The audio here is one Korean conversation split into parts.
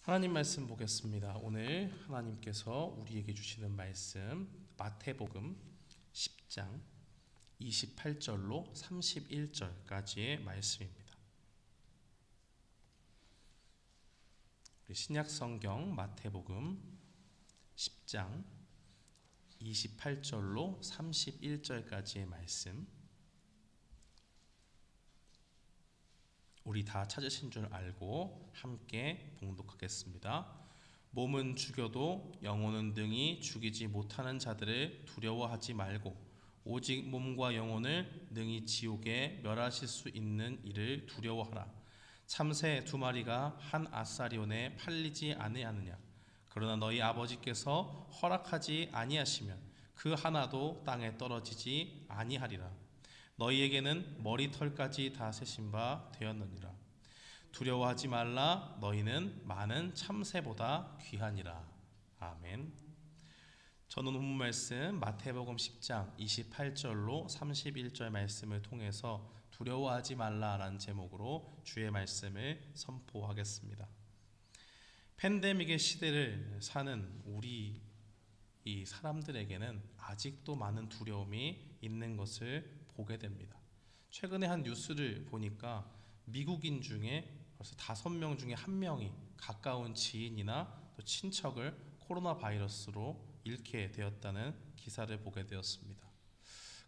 하나님 말씀 보겠습니다. 오늘 하나님께서 우리에게 주시는 말씀 마태복음 10장 28절로 31절까지의 말씀입니다. 우리 신약성경 마태복음 10장 28절로 31절까지의 말씀, 우리 다 찾으신 줄 알고 함께 봉독하겠습니다. 몸은 죽여도 영혼은 능히 죽이지 못하는 자들을 두려워하지 말고 오직 몸과 영혼을 능히 지옥에 멸하실 수 있는 이를 두려워하라. 참새 두 마리가 한 아사리온에 팔리지 아니하느냐? 그러나 너희 아버지께서 허락하지 아니하시면 그 하나도 땅에 떨어지지 아니하리라. 너희에게는 머리털까지 다 세신 바 되었느니라. 두려워하지 말라. 너희는 많은 참새보다 귀하니라. 아멘. 저는 본문 말씀 마태복음 10장 28절로 31절 말씀을 통해서 두려워하지 말라라는 제목으로 주의 말씀을 선포하겠습니다. 팬데믹의 시대를 사는 우리 이 사람들에게는 아직도 많은 두려움이 있는 것을 보게 됩니다. 최근에 한 뉴스를 보니까 미국인 중에 벌써 5명 중에 1명이 가까운 지인이나 또 친척을 코로나 바이러스로 잃게 되었다는 기사를 보게 되었습니다.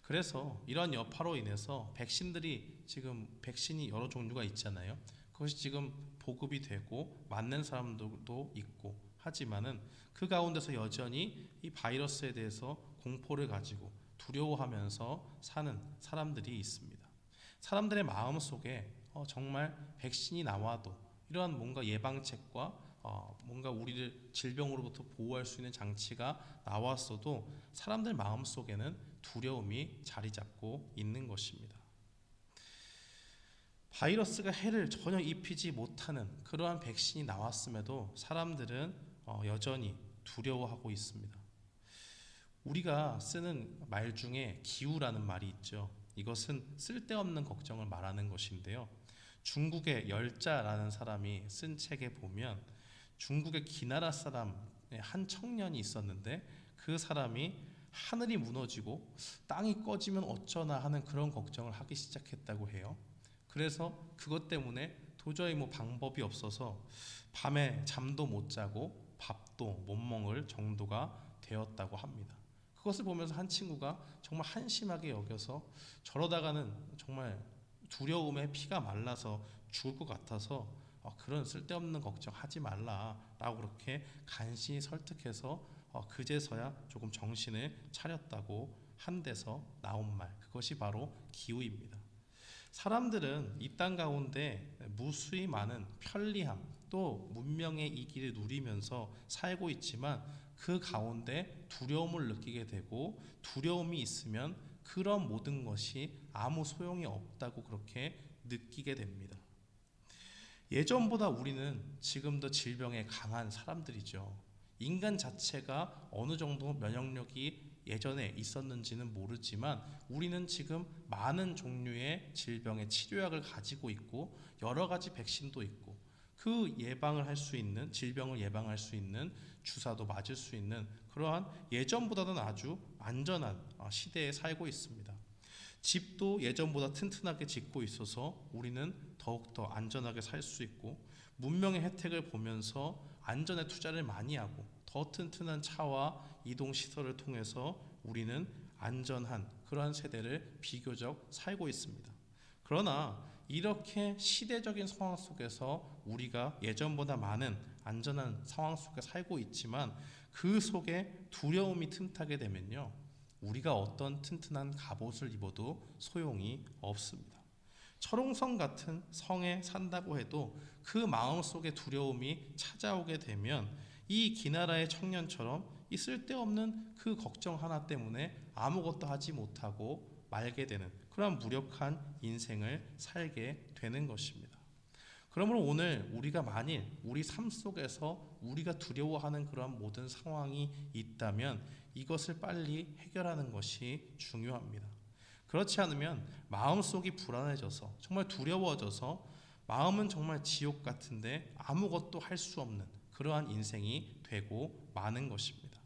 그래서 이런 여파로 인해서 백신이 여러 종류가 있잖아요. 그것이 지금 보급이 되고 맞는 사람들도 있고 하지만은 그 가운데서 여전히 이 바이러스에 대해서 공포를 가지고 두려워하면서 사는 사람들이 있습니다. 사람들의 마음 속에 정말 백신이 나와도 이러한 뭔가 예방책과 뭔가 우리를 질병으로부터 보호할 수 있는 장치가 나왔어도 사람들 마음 속에는 두려움이 자리 잡고 있는 것입니다. 바이러스가 해를 전혀 입히지 못하는 그러한 백신이 나왔음에도 사람들은 여전히 두려워하고 있습니다. 우리가 쓰는 말 중에 기우라는 말이 있죠. 이것은 쓸데없는 걱정을 말하는 것인데요. 중국의 열자라는 사람이 쓴 책에 보면 중국의 기나라 사람의 한 청년이 있었는데 그 사람이 하늘이 무너지고 땅이 꺼지면 어쩌나 하는 그런 걱정을 하기 시작했다고 해요. 그래서 그것 때문에 도저히 방법이 없어서 밤에 잠도 못 자고 밥도 못 먹을 정도가 되었다고 합니다. 그것을 보면서 한 친구가 정말 한심하게 여겨서 저러다가는 정말 두려움에 피가 말라서 죽을 것 같아서 그런 쓸데없는 걱정하지 말라라고 그렇게 간신히 설득해서 그제서야 조금 정신을 차렸다고 한 데서 나온 말, 그것이 바로 기우입니다. 사람들은 이 땅 가운데 무수히 많은 편리함 또 문명의 이기를 누리면서 살고 있지만 그 가운데 두려움을 느끼게 되고 두려움이 있으면 그런 모든 것이 아무 소용이 없다고 그렇게 느끼게 됩니다. 예전보다 우리는 지금 더 질병에 강한 사람들이죠. 인간 자체가 어느 정도 면역력이 예전에 있었는지는 모르지만 우리는 지금 많은 종류의 질병의 치료약을 가지고 있고 여러 가지 백신도 있고 그 예방을 할 수 있는 질병을 예방할 수 있는 주사도 맞을 수 있는 그러한 예전보다는 아주 안전한 시대에 살고 있습니다. 집도 예전보다 튼튼하게 짓고 있어서 우리는 더욱더 안전하게 살 수 있고 문명의 혜택을 보면서 안전에 투자를 많이 하고 더 튼튼한 차와 이동시설을 통해서 우리는 안전한 그러한 세대를 비교적 살고 있습니다. 그러나 이렇게 시대적인 상황 속에서 우리가 예전보다 많은 안전한 상황 속에 살고 있지만 그 속에 두려움이 틈타게 되면요, 우리가 어떤 튼튼한 갑옷을 입어도 소용이 없습니다. 철옹성 같은 성에 산다고 해도 그 마음속에 두려움이 찾아오게 되면 이 기나라의 청년처럼 이 쓸데없는 그 걱정 하나 때문에 아무것도 하지 못하고 말게 되는 그런 무력한 인생을 살게 되는 것입니다. 그러므로 오늘 우리가 만일 우리 삶 속에서 우리가 두려워하는 그런 모든 상황이 있다면 이것을 빨리 해결하는 것이 중요합니다. 그렇지 않으면 마음속이 불안해져서 정말 두려워져서 마음은 정말 지옥 같은데 아무것도 할 수 없는 그러한 인생이 되고 마는 것입니다.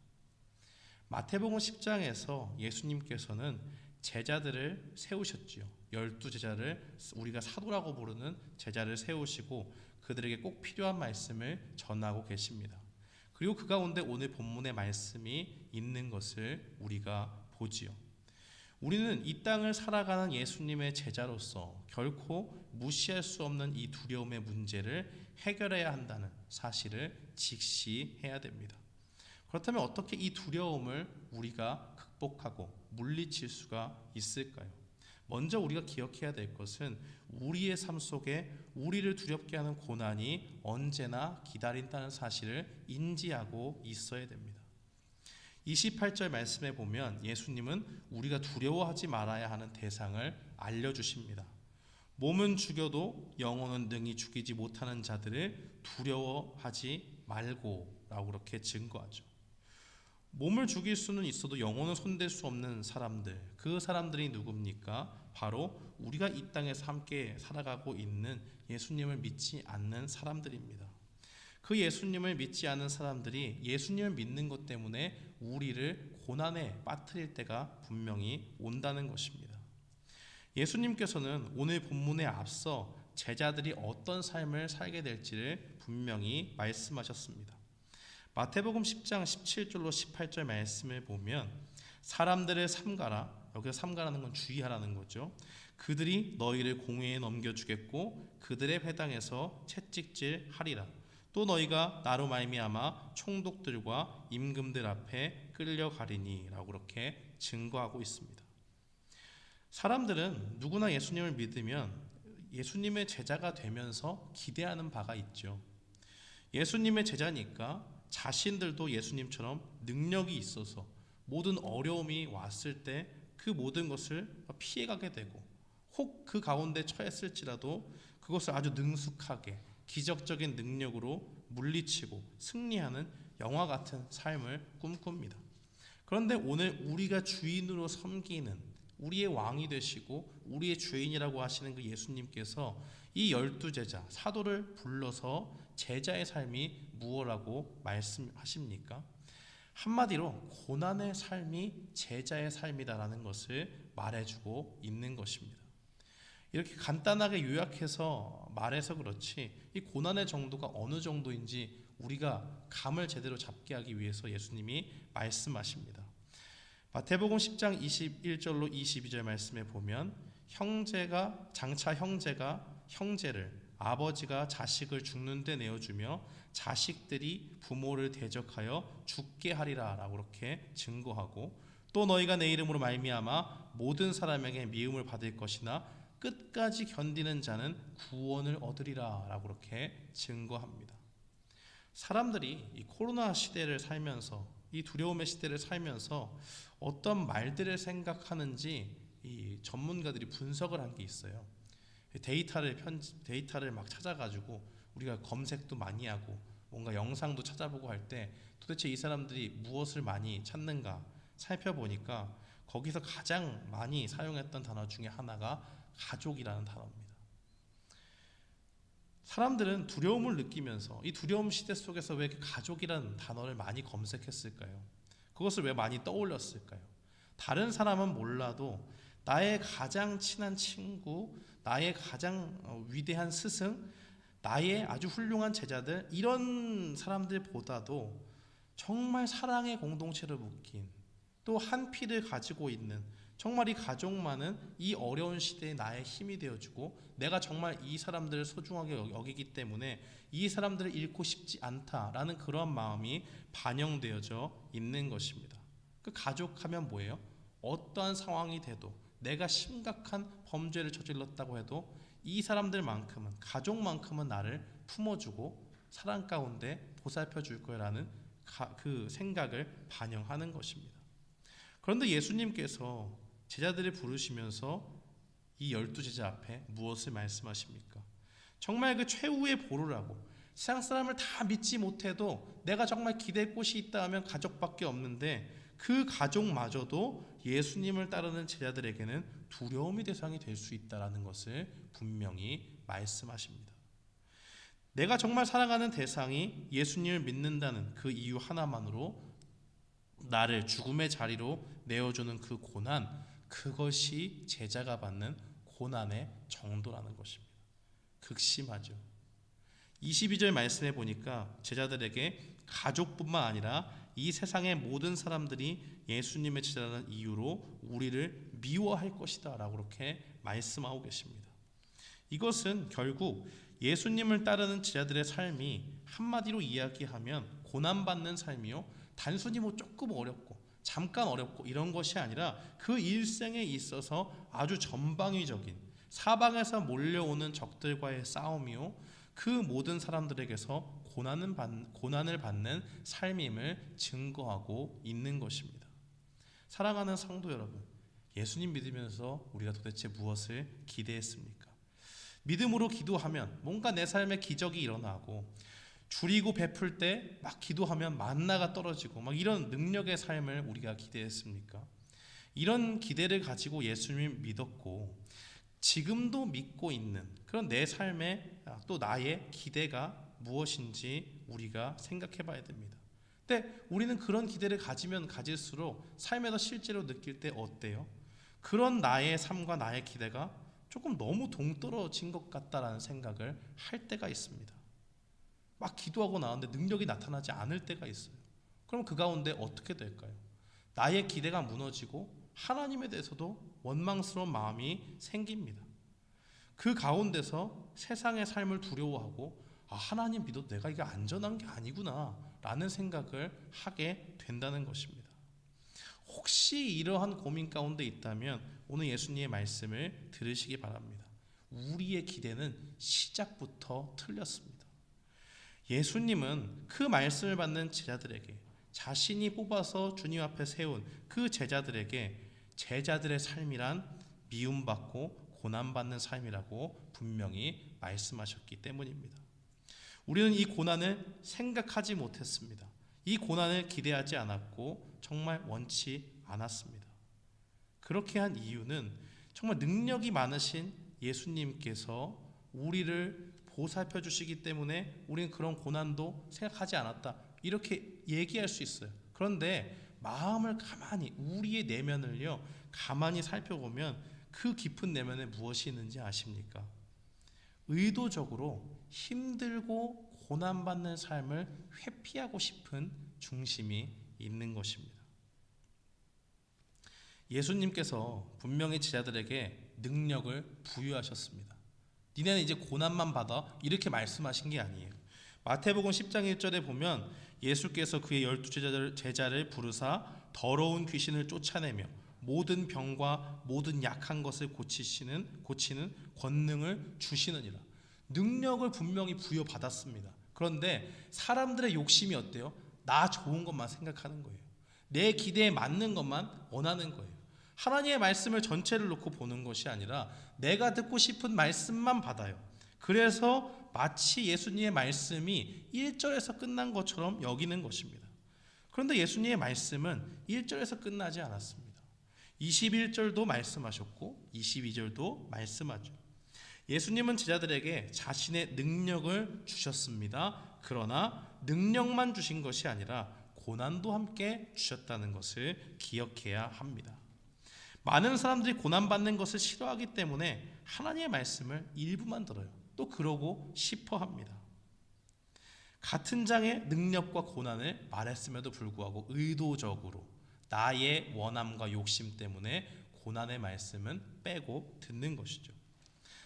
마태복음 10장에서 예수님께서는 제자들을 세우셨지요. 12제자를 우리가 사도라고 부르는 제자를 세우시고 그들에게 꼭 필요한 말씀을 전하고 계십니다. 그리고 그 가운데 오늘 본문의 말씀이 있는 것을 우리가 보지요. 우리는 이 땅을 살아가는 예수님의 제자로서 결코 무시할 수 없는 이 두려움의 문제를 해결해야 한다는 사실을 직시해야 됩니다. 그렇다면 어떻게 이 두려움을 우리가 극복하고 물리칠 수가 있을까요? 먼저 우리가 기억해야 될 것은 우리의 삶 속에 우리를 두렵게 하는 고난이 언제나 기다린다는 사실을 인지하고 있어야 됩니다. 28절 말씀에 보면 예수님은 우리가 두려워하지 말아야 하는 대상을 알려주십니다. 몸은 죽여도 영혼은 능히 죽이지 못하는 자들을 두려워하지 말고 라고 그렇게 증거하죠. 몸을 죽일 수는 있어도 영혼은 손댈 수 없는 사람들, 그 사람들이 누굽니까? 바로 우리가 이 땅에서 함께 살아가고 있는 예수님을 믿지 않는 사람들입니다. 그 예수님을 믿지 않는 사람들이 예수님을 믿는 것 때문에 우리를 고난에 빠뜨릴 때가 분명히 온다는 것입니다. 예수님께서는 오늘 본문에 앞서 제자들이 어떤 삶을 살게 될지를 분명히 말씀하셨습니다. 마태복음 10장 17절로 18절 말씀을 보면 사람들을 삼가라, 여기서 삼가라는 건 주의하라는 거죠. 그들이 너희를 공회에 넘겨주겠고 그들의 회당에서 채찍질 하리라. 또 너희가 나로 말미암아 총독들과 임금들 앞에 끌려가리니 라고 그렇게 증거하고 있습니다. 사람들은 누구나 예수님을 믿으면 예수님의 제자가 되면서 기대하는 바가 있죠. 예수님의 제자니까 자신들도 예수님처럼 능력이 있어서 모든 어려움이 왔을 때 그 모든 것을 피해가게 되고 혹 그 가운데 처했을지라도 그것을 아주 능숙하게 기적적인 능력으로 물리치고 승리하는 영화 같은 삶을 꿈꿉니다. 그런데 오늘 우리가 주인으로 섬기는 우리의 왕이 되시고 우리의 주인이라고 하시는 그 예수님께서 이 12제자 사도를 불러서 제자의 삶이 무엇이라고 말씀하십니까? 한마디로 고난의 삶이 제자의 삶이다라는 것을 말해주고 있는 것입니다. 이렇게 간단하게 요약해서 말해서 그렇지 이 고난의 정도가 어느 정도인지 우리가 감을 제대로 잡게 하기 위해서 예수님이 말씀하십니다. 마태복음 10장 21절로 22절 말씀에 보면 장차 형제가 형제를 아버지가 자식을 죽는 데 내어주며 자식들이 부모를 대적하여 죽게 하리라 라고 그렇게 증거하고 또 너희가 내 이름으로 말미암아 모든 사람에게 미움을 받을 것이나 끝까지 견디는 자는 구원을 얻으리라 라고 그렇게 증거합니다. 사람들이 이 코로나 시대를 살면서 이 두려움의 시대를 살면서 어떤 말들을 생각하는지 이 전문가들이 분석을 한 게 있어요. 데이터를 막 찾아가지고 우리가 검색도 많이 하고 뭔가 영상도 찾아보고 할 때 도대체 이 사람들이 무엇을 많이 찾는가 살펴보니까 거기서 가장 많이 사용했던 단어 중에 하나가 가족이라는 단어입니다. 사람들은 두려움을 느끼면서 이 두려움 시대 속에서 왜 가족이라는 단어를 많이 검색했을까요? 그것을 왜 많이 떠올렸을까요? 다른 사람은 몰라도 나의 가장 친한 친구, 나의 가장 위대한 스승, 나의 아주 훌륭한 제자들 이런 사람들보다도 정말 사랑의 공동체를 묶인 또 한 피를 가지고 있는 정말 이 가족만은 이 어려운 시대에 나의 힘이 되어주고 내가 정말 이 사람들을 소중하게 여기기 때문에 이 사람들을 잃고 싶지 않다라는 그런 마음이 반영되어져 있는 것입니다. 그 가족하면 뭐예요? 어떠한 상황이 돼도 내가 심각한 범죄를 저질렀다고 해도 이 사람들만큼은 가족만큼은 나를 품어주고 사랑 가운데 보살펴 줄 거라는 그 생각을 반영하는 것입니다. 그런데 예수님께서 제자들을 부르시면서 이 12제자 앞에 무엇을 말씀하십니까? 정말 그 최후의 보루라고 세상 사람을 다 믿지 못해도 내가 정말 기댈 곳이 있다 하면 가족밖에 없는데 그 가족마저도 예수님을 따르는 제자들에게는 두려움의 대상이 될 수 있다는 것을 분명히 말씀하십니다. 내가 정말 사랑하는 대상이 예수님을 믿는다는 그 이유 하나만으로 나를 죽음의 자리로 내어주는 그 고난, 그것이 제자가 받는 고난의 정도라는 것입니다. 극심하죠. 22절 말씀해 보니까 제자들에게 가족뿐만 아니라 이 세상의 모든 사람들이 예수님의 제자라는 이유로 우리를 미워할 것이다 라고 그렇게 말씀하고 계십니다. 이것은 결국 예수님을 따르는 제자들의 삶이 한마디로 이야기하면 고난받는 삶이요, 단순히 조금 어렵고 잠깐 어렵고 이런 것이 아니라 그 일생에 있어서 아주 전방위적인 사방에서 몰려오는 적들과의 싸움이요, 그 모든 사람들에게서 고난을 받는 삶임을 증거하고 있는 것입니다. 사랑하는 성도 여러분, 예수님 믿으면서 우리가 도대체 무엇을 기대했습니까? 믿음으로 기도하면 뭔가 내 삶에 기적이 일어나고, 줄이고 베풀 때 막 기도하면 만나가 떨어지고 막 이런 능력의 삶을 우리가 기대했습니까? 이런 기대를 가지고 예수님을 믿었고 지금도 믿고 있는 그런 내 삶에 또 나의 기대가 무엇인지 우리가 생각해 봐야 됩니다. 근데 우리는 그런 기대를 가지면 가질수록 삶에서 실제로 느낄 때 어때요? 그런 나의 삶과 나의 기대가 조금 너무 동떨어진 것 같다라는 생각을 할 때가 있습니다. 막 기도하고 나왔는데 능력이 나타나지 않을 때가 있어요. 그럼 그 가운데 어떻게 될까요? 나의 기대가 무너지고 하나님에 대해서도 원망스러운 마음이 생깁니다. 그 가운데서 세상의 삶을 두려워하고 하나님 믿어도 내가 이게 안전한 게 아니구나 라는 생각을 하게 된다는 것입니다. 혹시 이러한 고민 가운데 있다면 오늘 예수님의 말씀을 들으시기 바랍니다. 우리의 기대는 시작부터 틀렸습니다. 예수님은 그 말씀을 받는 제자들에게, 자신이 뽑아서 주님 앞에 세운 그 제자들에게 제자들의 삶이란 미움받고 고난받는 삶이라고 분명히 말씀하셨기 때문입니다. 우리는 이 고난을 생각하지 못했습니다. 이 고난을 기대하지 않았고 정말 원치 않았습니다. 그렇게 한 이유는 정말 능력이 많으신 예수님께서 우리를 보살펴 주시기 때문에 우리는 그런 고난도 생각하지 않았다 이렇게 얘기할 수 있어요. 그런데 마음을 가만히, 우리의 내면을요 가만히 살펴보면 그 깊은 내면에 무엇이 있는지 아십니까? 의도적으로 힘들고 고난받는 삶을 회피하고 싶은 중심이 있는 것입니다. 예수님께서 분명히 제자들에게 능력을 부여하셨습니다. 니네는 이제 고난만 받아 이렇게 말씀하신 게 아니에요. 마태복음 10장 1절에 보면 예수께서 그의 12 제자를 부르사 더러운 귀신을 쫓아내며 모든 병과 모든 약한 것을 고치는 권능을 주시느니라. 능력을 분명히 부여받았습니다. 그런데 사람들의 욕심이 어때요? 나 좋은 것만 생각하는 거예요. 내 기대에 맞는 것만 원하는 거예요. 하나님의 말씀을 전체를 놓고 보는 것이 아니라 내가 듣고 싶은 말씀만 받아요. 그래서 마치 예수님의 말씀이 1절에서 끝난 것처럼 여기는 것입니다. 그런데 예수님의 말씀은 1절에서 끝나지 않았습니다. 21절도 말씀하셨고 22절도 말씀하죠. 예수님은 제자들에게 자신의 능력을 주셨습니다. 그러나 능력만 주신 것이 아니라 고난도 함께 주셨다는 것을 기억해야 합니다. 많은 사람들이 고난받는 것을 싫어하기 때문에 하나님의 말씀을 일부만 들어요. 또 그러고 싶어 합니다. 같은 장의 능력과 고난을 말했음에도 불구하고 의도적으로 나의 원함과 욕심 때문에 고난의 말씀은 빼고 듣는 것이죠.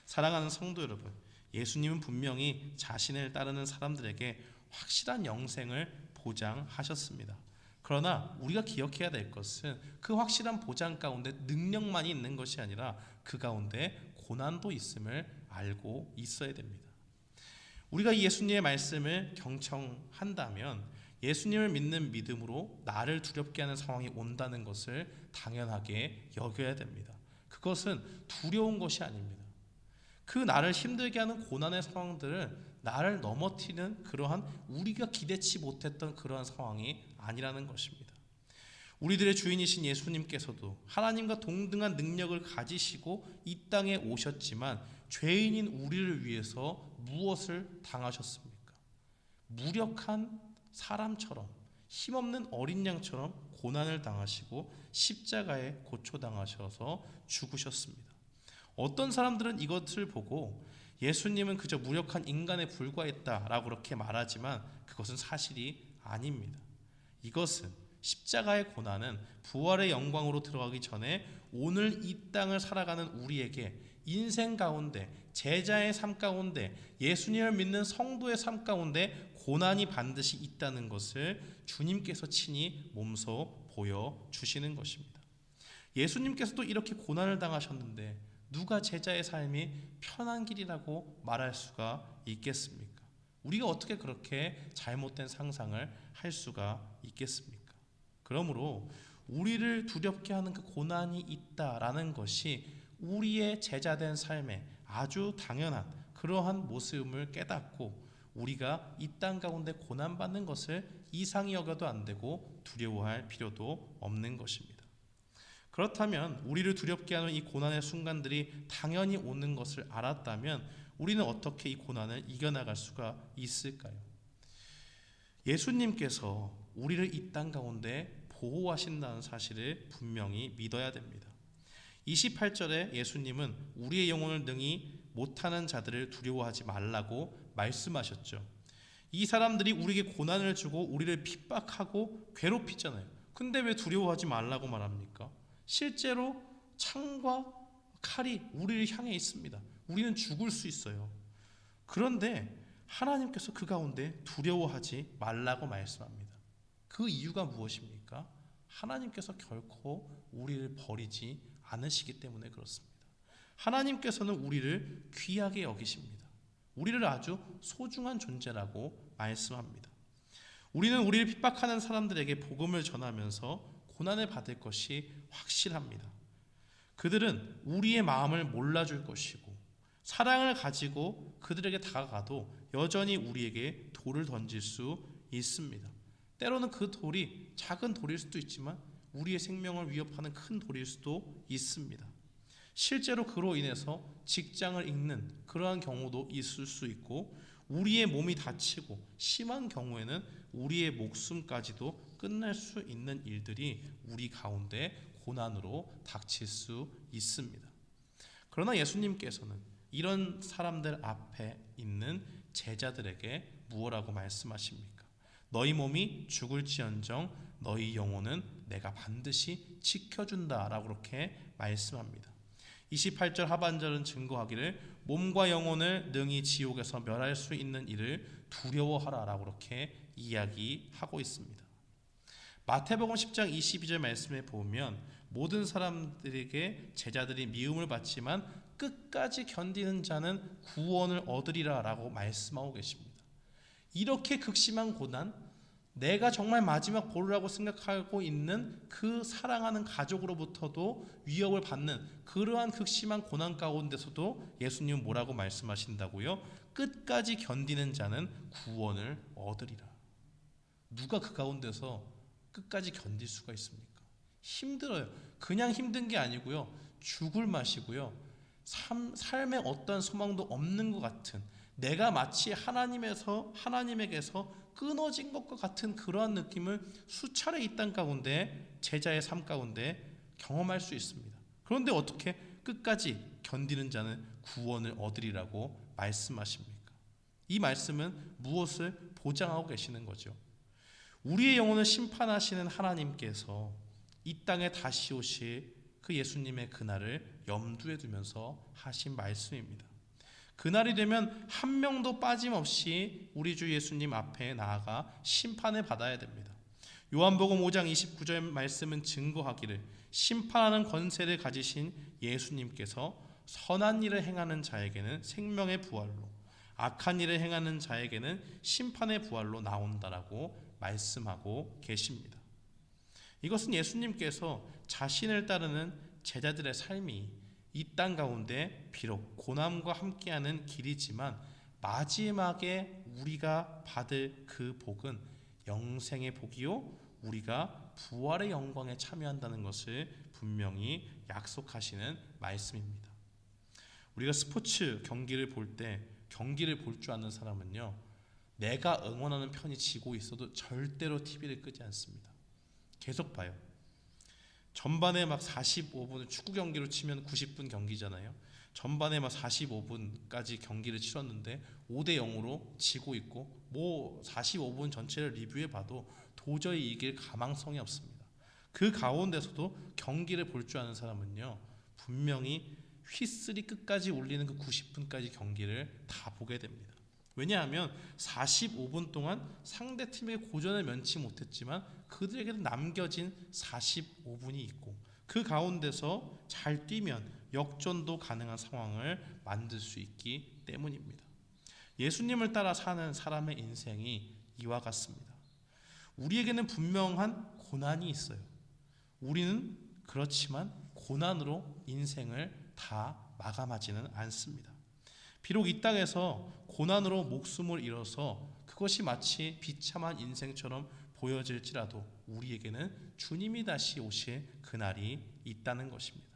사랑하는 성도 여러분, 예수님은 분명히 자신을 따르는 사람들에게 확실한 영생을 보장하셨습니다. 그러나 우리가 기억해야 될 것은 그 확실한 보장 가운데 능력만이 있는 것이 아니라 그 가운데 고난도 있음을 알고 있어야 됩니다. 우리가 예수님의 말씀을 경청한다면 예수님을 믿는 믿음으로 나를 두렵게 하는 상황이 온다는 것을 당연하게 여겨야 됩니다. 그것은 두려운 것이 아닙니다. 그 나를 힘들게 하는 고난의 상황들을 나를 넘어뜨리는 그러한 우리가 기대치 못했던 그러한 상황이 아니라는 것입니다. 우리들의 주인이신 예수님께서도 하나님과 동등한 능력을 가지시고 이 땅에 오셨지만 죄인인 우리를 위해서 무엇을 당하셨습니까? 무력한 사람처럼, 힘없는 어린 양처럼 고난을 당하시고 십자가에 고초당하셔서 죽으셨습니다. 어떤 사람들은 이것을 보고 예수님은 그저 무력한 인간에 불과했다라고 그렇게 말하지만 그것은 사실이 아닙니다. 이것은 십자가의 고난은 부활의 영광으로 들어가기 전에 오늘 이 땅을 살아가는 우리에게 인생 가운데, 제자의 삶 가운데, 예수님을 믿는 성도의 삶 가운데 고난이 반드시 있다는 것을 주님께서 친히 몸소 보여주시는 것입니다. 예수님께서도 이렇게 고난을 당하셨는데 누가 제자의 삶이 편한 길이라고 말할 수가 있겠습니까? 우리가 어떻게 그렇게 잘못된 상상을 할 수가 있겠습니까? 그러므로 우리를 두렵게 하는 그 고난이 있다라는 것이 우리의 제자된 삶에 아주 당연한 그러한 모습을 깨닫고 우리가 이 땅 가운데 고난받는 것을 이상히 여겨도 안 되고 두려워할 필요도 없는 것입니다. 그렇다면 우리를 두렵게 하는 이 고난의 순간들이 당연히 오는 것을 알았다면 우리는 어떻게 이 고난을 이겨나갈 수가 있을까요? 예수님께서 우리를 이 땅 가운데 보호하신다는 사실을 분명히 믿어야 됩니다. 28절에 예수님은 우리의 영혼을 능히 못하는 자들을 두려워하지 말라고 말씀하셨죠. 이 사람들이 우리에게 고난을 주고 우리를 핍박하고 괴롭히잖아요. 근데 왜 두려워하지 말라고 말합니까? 실제로 창과 칼이 우리를 향해 있습니다. 우리는 죽을 수 있어요. 그런데 하나님께서 그 가운데 두려워하지 말라고 말씀합니다. 그 이유가 무엇입니까? 하나님께서 결코 우리를 버리지 않으시기 때문에 그렇습니다. 하나님께서는 우리를 귀하게 여기십니다. 우리를 아주 소중한 존재라고 말씀합니다. 우리는 우리를 핍박하는 사람들에게 복음을 전하면서 고난을 받을 것이 확실합니다. 그들은 우리의 마음을 몰라줄 것이고 사랑을 가지고 그들에게 다가가도 여전히 우리에게 돌을 던질 수 있습니다. 때로는 그 돌이 작은 돌일 수도 있지만 우리의 생명을 위협하는 큰 돌일 수도 있습니다. 실제로 그로 인해서 직장을 잃는 그러한 경우도 있을 수 있고 우리의 몸이 다치고 심한 경우에는 우리의 목숨까지도 끝날 수 있는 일들이 우리 가운데 고난으로 닥칠 수 있습니다. 그러나 예수님께서는 이런 사람들 앞에 있는 제자들에게 무엇라고 말씀하십니까? 너희 몸이 죽을지언정 너희 영혼은 내가 반드시 지켜준다라고 그렇게 말씀합니다. 28절 하반절은 증거하기를 몸과 영혼을 능히 지옥에서 멸할 수 있는 일을 두려워하라라고 그렇게 이야기하고 있습니다. 마태복음 10장 22절 말씀에 보면 모든 사람들에게 제자들이 미움을 받지만 끝까지 견디는 자는 구원을 얻으리라 라고 말씀하고 계십니다. 이렇게 극심한 고난, 내가 정말 마지막 보루라고 생각하고 있는 그 사랑하는 가족으로부터도 위협을 받는 그러한 극심한 고난 가운데서도 예수님은 뭐라고 말씀하신다고요? 끝까지 견디는 자는 구원을 얻으리라. 누가 그 가운데서 끝까지 견딜 수가 있습니까? 힘들어요. 그냥 힘든 게 아니고요. 죽을 맛이고요. 삶에 어떤 소망도 없는 것 같은, 내가 마치 하나님에게서 끊어진 것과 같은 그러한 느낌을 수차례 이 땅 가운데 제자의 삶 가운데 경험할 수 있습니다. 그런데 어떻게 끝까지 견디는 자는 구원을 얻으리라고 말씀하십니까? 이 말씀은 무엇을 보장하고 계시는 거죠? 우리의 영혼을 심판하시는 하나님께서 이 땅에 다시 오실 그 예수님의 그날을 염두에 두면서 하신 말씀입니다. 그날이 되면 한 명도 빠짐없이 우리 주 예수님 앞에 나아가 심판을 받아야 됩니다. 요한복음 5장 29절 말씀은 증거하기를 심판하는 권세를 가지신 예수님께서 선한 일을 행하는 자에게는 생명의 부활로, 악한 일을 행하는 자에게는 심판의 부활로 나온다라고 말씀하고 계십니다. 이것은 예수님께서 자신을 따르는 제자들의 삶이 이 땅 가운데 비록 고난과 함께하는 길이지만 마지막에 우리가 받을 그 복은 영생의 복이요 우리가 부활의 영광에 참여한다는 것을 분명히 약속하시는 말씀입니다. 우리가 스포츠 경기를 볼 때 경기를 볼 줄 아는 사람은요, 내가 응원하는 편이 지고 있어도 절대로 TV를 끄지 않습니다. 계속 봐요. 전반에 막 45분, 축구 경기로 치면 90분 경기잖아요. 전반에 막 45분까지 경기를 치렀는데 5대 0으로 지고 있고, 뭐 45분 전체를 리뷰해 봐도 도저히 이길 가망성이 없습니다. 그 가운데서도 경기를 볼 줄 아는 사람은요, 분명히 휘슬이 끝까지 울리는 그 90분까지 경기를 다 보게 됩니다. 왜냐하면 45분 동안 상대팀의 고전을 면치 못했지만 그들에게는 남겨진 45분이 있고, 그 가운데서 잘 뛰면 역전도 가능한 상황을 만들 수 있기 때문입니다. 예수님을 따라 사는 사람의 인생이 이와 같습니다. 우리에게는 분명한 고난이 있어요. 우리는 그렇지만 고난으로 인생을 다 마감하지는 않습니다. 비록 이 땅에서 고난으로 목숨을 잃어서 그것이 마치 비참한 인생처럼 보여질지라도 우리에게는 주님이 다시 오실 그날이 있다는 것입니다.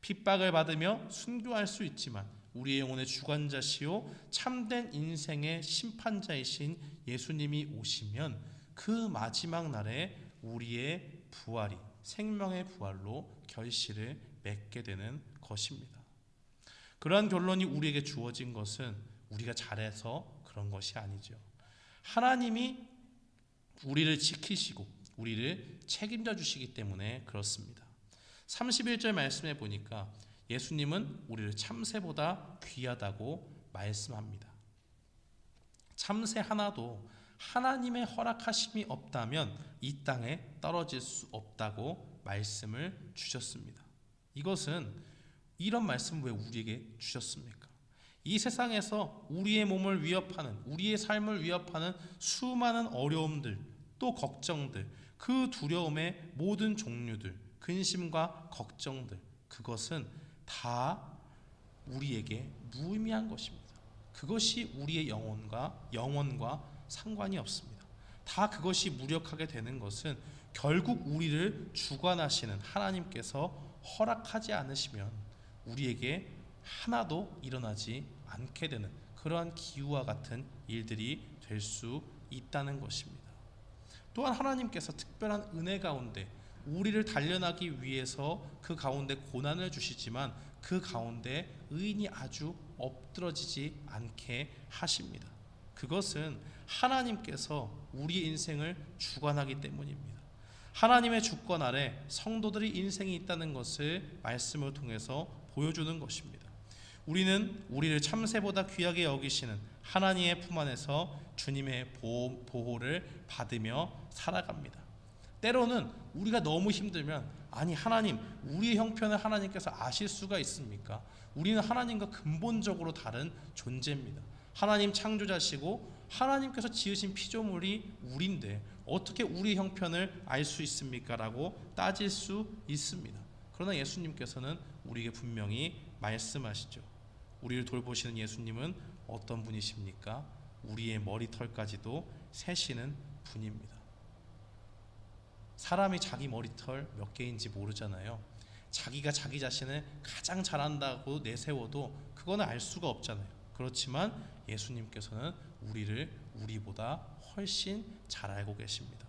핍박을 받으며 순교할 수 있지만 우리의 영혼의 주관자시요 참된 인생의 심판자이신 예수님이 오시면 그 마지막 날에 우리의 부활이 생명의 부활로 결실을 맺게 되는 것입니다. 그러한 결론이 우리에게 주어진 것은 우리가 잘해서 그런 것이 아니죠. 하나님이 우리를 지키시고 우리를 책임져 주시기 때문에 그렇습니다. 31절 말씀에 보니까 예수님은 우리를 참새보다 귀하다고 말씀합니다. 참새 하나도 하나님의 허락하심이 없다면 이 땅에 떨어질 수 없다고 말씀을 주셨습니다. 이것은 이런 말씀 왜 우리에게 주셨습니까? 이 세상에서 우리의 몸을 위협하는, 우리의 삶을 위협하는 수많은 어려움들, 또 걱정들, 그 두려움의 모든 종류들, 근심과 걱정들, 그것은 다 우리에게 무의미한 것입니다. 그것이 우리의 영혼과 상관이 없습니다. 다 그것이 무력하게 되는 것은 결국 우리를 주관하시는 하나님께서 허락하지 않으시면 우리에게 하나도 일어나지 않게 되는 그러한 기후와 같은 일들이 될 수 있다는 것입니다. 또한 하나님께서 특별한 은혜 가운데 우리를 단련하기 위해서 그 가운데 고난을 주시지만 그 가운데 의인이 아주 엎드러지지 않게 하십니다. 그것은 하나님께서 우리의 인생을 주관하기 때문입니다. 하나님의 주권 아래 성도들의 인생이 있다는 것을 말씀을 통해서 보여주는 것입니다. 우리는 우리를 참새보다 귀하게 여기시는 하나님의 품 안에서 주님의 보호를 받으며 살아갑니다. 때로는 우리가 너무 힘들면, 아니 하나님, 우리의 형편을 하나님께서 아실 수가 있습니까? 우리는 하나님과 근본적으로 다른 존재입니다. 하나님 창조자시고 하나님께서 지으신 피조물이 우리인데 어떻게 우리의 형편을 알 수 있습니까? 라고 따질 수 있습니다. 그러나 예수님께서는 우리에게 분명히 말씀하시죠. 우리를 돌보시는 예수님은 어떤 분이십니까? 우리의 머리털까지도 세시는 분입니다. 사람이 자기 머리털 몇 개인지 모르잖아요. 자기가 자기 자신을 가장 잘한다고 내세워도 그거는 알 수가 없잖아요. 그렇지만 예수님께서는 우리를 우리보다 훨씬 잘 알고 계십니다.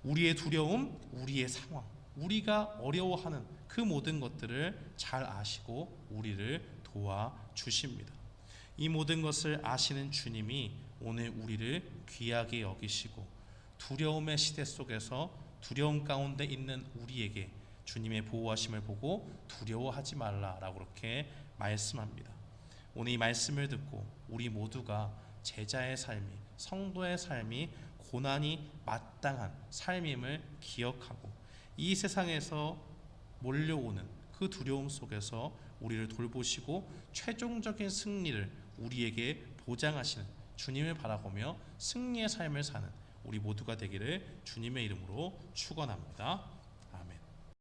우리의 두려움, 우리의 상황, 우리가 어려워하는 그 모든 것들을 잘 아시고 우리를 도와주십니다. 이 모든 것을 아시는 주님이 오늘 우리를 귀하게 여기시고 두려움의 시대 속에서 두려움 가운데 있는 우리에게 주님의 보호하심을 보고 두려워하지 말라라고 그렇게 말씀합니다. 오늘 이 말씀을 듣고 우리 모두가 제자의 삶이, 성도의 삶이 고난이 마땅한 삶임을 기억하고 이 세상에서 몰려오는 그 두려움 속에서 우리를 돌보시고 최종적인 승리를 우리에게 보장하시는 주님을 바라보며 승리의 삶을 사는 우리 모두가 되기를 주님의 이름으로 축원합니다.